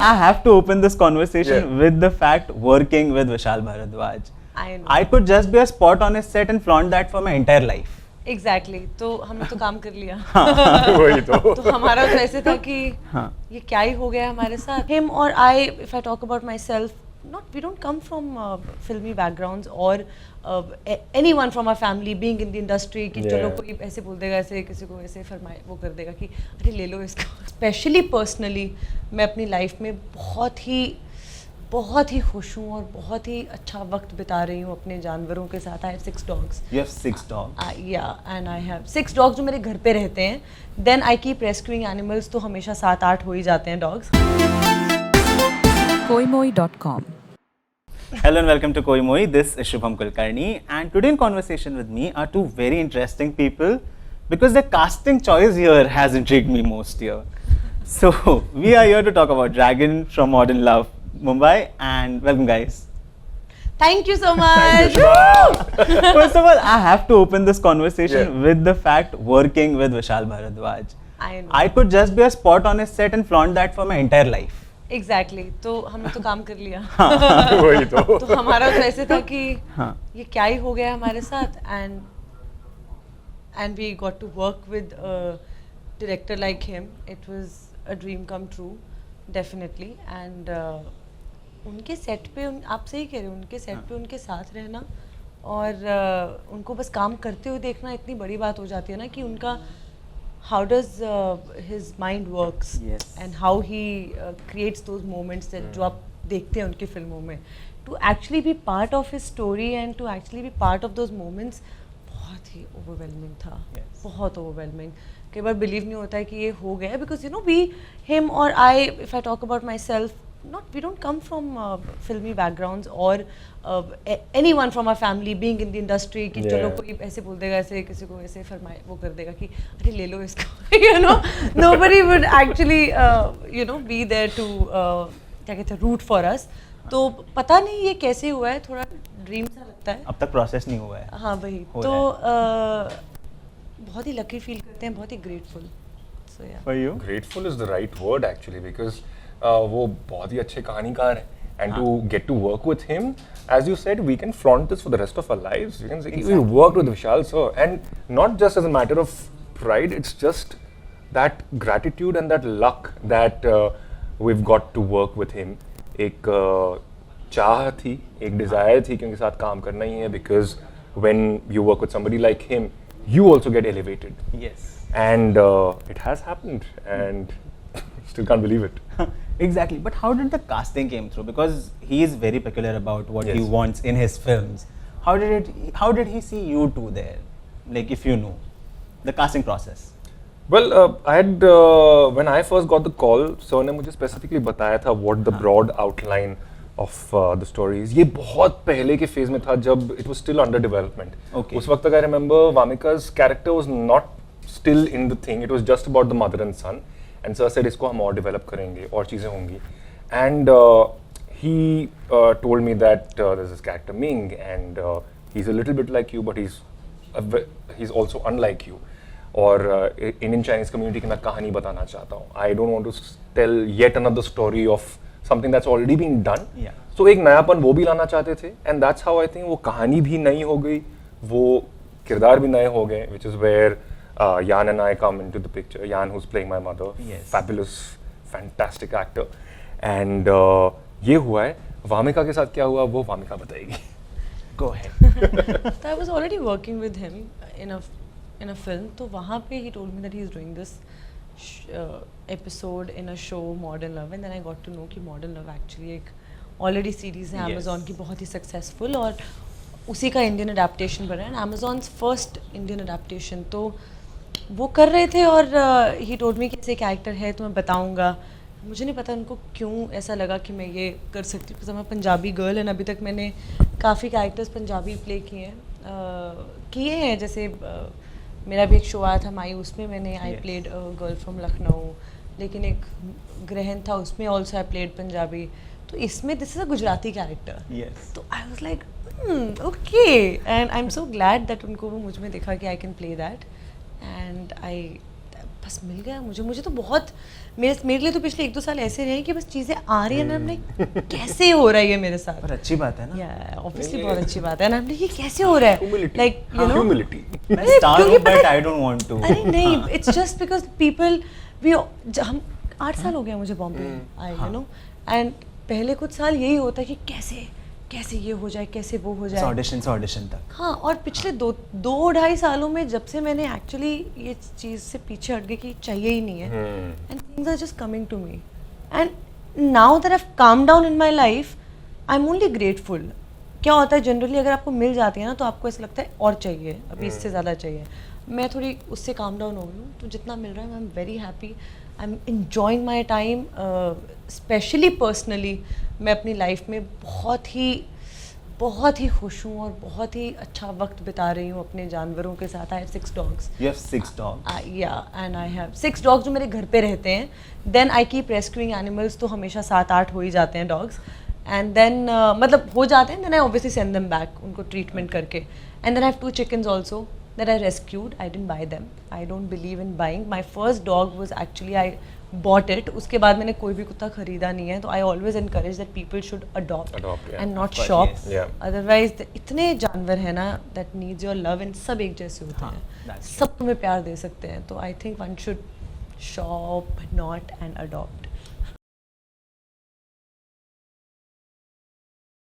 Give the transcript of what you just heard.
I have to open this conversation with the fact working with Vishal Bharadwaj. I know. I could just be a spot on his set and flaunt that for my entire life. Exactly. तो हमने तो काम कर लिया. वही तो हमारा तो ऐसे था कि हाँ. ये क्या ही हो गया हमारे साथ. Him or I, if I talk about myself, we don't come from filmy backgrounds or anyone from our family being in the industry कि चलो कोई ऐसे बोल देगा ऐसे किसी को ऐसे फरमाए वो कर देगा कि अरे ले लो इसको. Especially personally मैं अपनी लाइफ में बहुत ही खुश हूँ और बहुत ही अच्छा वक्त बिता रही हूँ अपने जानवरों के साथ. I have 6 dogs. You have 6 dogs. Yeah, and I have 6 dogs जो मेरे घर पे रहते हैं. Then I keep rescuing animals तो हमेशा 7-8 हो ही जाते हैं dogs. koimoi.com. Hello and welcome to Koi Moi. This is Shubham Kulkarni, and today in conversation with me are two very interesting people because the casting choice here has intrigued me most here. So we are here to talk about Dragon from Modern Love, Mumbai, and welcome guys. Thank you so much. First of all, I have to open this conversation with the fact working with Vishal Bharadwaj. I know. I could just be a spot on his set and flaunt that for my entire life. Exactly. तो हमने तो काम कर लिया. वही तो हमारा तो ऐसे था कि हाँ. ये क्या ही हो गया हमारे साथ. And we got to work with a director like him. It was a dream come true, definitely. And उनके सेट पे आप सही कह रहे हो, उनके सेट पे उनके साथ रहना और उनको बस काम करते हुए देखना इतनी बड़ी बात हो जाती है ना कि उनका how does his mind works and how he creates those moments that जो आप देखते हैं उनकी फिल्मों में, to actually be part of his story and to actually be part of those moments बहुत ही overwhelming था. बहुत overwhelming. कई बार believe नहीं होता है कि ये हो गया because you know him or I, if I talk about myself, we don't come from filmy backgrounds or anyone from our family being in the industry कि चलो कोई ऐसे बोल देगा ऐसे किसी को ऐसे फरमाए वो कर देगा कि अरे ले लो इसको. You know, nobody would actually be there to क्या कहते हैं root for us. तो पता नहीं ये कैसे हुआ है, थोड़ा ड्रीम सा लगता है. अब तक प्रोसेस नहीं हुआ है. हाँ वही तो बहुत ही लकी फील करते हैं, बहुत ही grateful. So yeah. For you? Grateful is the right word actually because वो बहुत ही अच्छे कहानीकार हैं. And to get to work with him, as you said, we can flaunt this for the rest of our lives. We can say we worked with Vishal sir, and not just as a matter of pride, it's just that gratitude and that luck that we've got to work with him. एक चाह थी, एक desire थी कि उनके साथ काम करना ही है because when you work with somebody like him, you also get elevated. Yes. And it has happened, and still can't believe it. Exactly, but how did the casting came through? Because he is very peculiar about what he wants in his films. How did he see you two there? Like, if you know the casting process. Well, I had when I first got the call, sir ने मुझे specifically बताया था what the broad outline of the story is. ये बहुत पहले के phase में था जब it was still under development. Okay. उस वक्त तक I remember Vamika's character was not still in the thing. It was just about the mother and son. And sir said इसको हम और develop करेंगे और चीज़ें होंगी. And he told me that there's this character Ming and he's a little bit like you, but he's also unlike you. और Indian Chinese community की मैं कहानी बताना चाहता हूँ. I don't want to tell yet another story of something that's already been done. Yeah. So एक नयापन वो भी लाना चाहते थे. And that's how I think वो कहानी भी नई हो गई, वो किरदार भी नए हो गए, which is where Jan and I come into the picture. Jan, who's playing my mother, fabulous, fantastic actor. And ये हुआ है. वामिका के साथ क्या हुआ वो वामिका बताएगी. Go ahead. So I was already working with him in a film. तो वहाँ पे he told me that he's doing this episode in a show Modern Love, and then I got to know कि Modern Love actually एक already series है Amazon की बहुत ही successful और उसी का Indian adaptation बना है. Amazon's first Indian adaptation. तो वो कर रहे थे और ही टोल्ड मी कि ऐसे कैरेक्टर है तो मैं बताऊंगा. मुझे नहीं पता उनको क्यों ऐसा लगा कि मैं ये कर सकती हूँ. मैं पंजाबी गर्ल एंड अभी तक मैंने काफ़ी कैरेक्टर्स पंजाबी प्ले किए हैं. जैसे मेरा भी एक शो आया था माई, उसमें मैंने I played girl from Lucknow. लेकिन एक ग्रहण था उसमें ऑल्सो आई प्लेड पंजाबी. तो इसमें this is a Gujarati character. तो I was like okay and I am so glad that उनको वो मुझ में देखा कि I can play that. And I बस मिल गया मुझे तो बहुत मेरे लिए तो पिछले 1-2 साल ऐसे रहे हैं कि बस चीज़ें आ रही हैं ना, हमने कैसे हो रहा है ये मेरे साथ। पर अच्छी बात है ना। या ऑब्वियसली बहुत अच्छी बात है ना, हमने ये कैसे हो रहा है, लाइक यू नो Humility. मैं स्टार हूँ but I don't want to. अरे नहीं, it's just because people we हम 8 साल हो गए मुझे बॉम्बे आए, यू नो, एंड पहले कुछ साल यही होता है कि कैसे ये हो जाए, कैसे वो हो जाए, ऑडिशन से ऑडिशन तक। हाँ। और पिछले 2-2.5 सालों में जब से मैंने एक्चुअली ये चीज़ से पीछे हट गई कि चाहिए ही नहीं है, and things are just coming to me, and now that I have calm down in my life, I am only grateful. क्या होता है जनरली अगर आपको मिल जाती है ना तो आपको ऐसा लगता है और चाहिए, अभी इससे ज़्यादा चाहिए। मैं थोड़ी उससे काम डाउन हो गई हूँ, तो जितना मिल रहा है I am very happy, I am enjoying my time. Specially personally मैं अपनी लाइफ में बहुत ही खुश हूँ और बहुत ही अच्छा वक्त बिता रही हूँ अपने जानवरों के साथ। I have 6 dogs. You have 6 dogs. या एंड आई हैव 6 डॉग्स जो मेरे घर पे रहते हैं। Then I keep rescuing animals, तो हमेशा 7-8 हो ही जाते हैं डॉग्स, एंड देन मतलब हो जाते हैं, then I obviously send them back उनको ट्रीटमेंट करके। And then I have 2 chickens also that I rescued. I didn't buy them. I don't believe in buying. My first dog was actually I bought it. उसके बाद मैंने कोई भी कुत्ता खरीदा नहीं है, तो I always encourage that people should adopt Yeah. and not Of course, shop. yes. Yeah. Otherwise इतने जानवर हैं ना that needs your love, and सब एक जैसे होते हाँ, हैं, that's सब तुम्हें प्यार दे सकते हैं, तो I think one should shop not and adopt.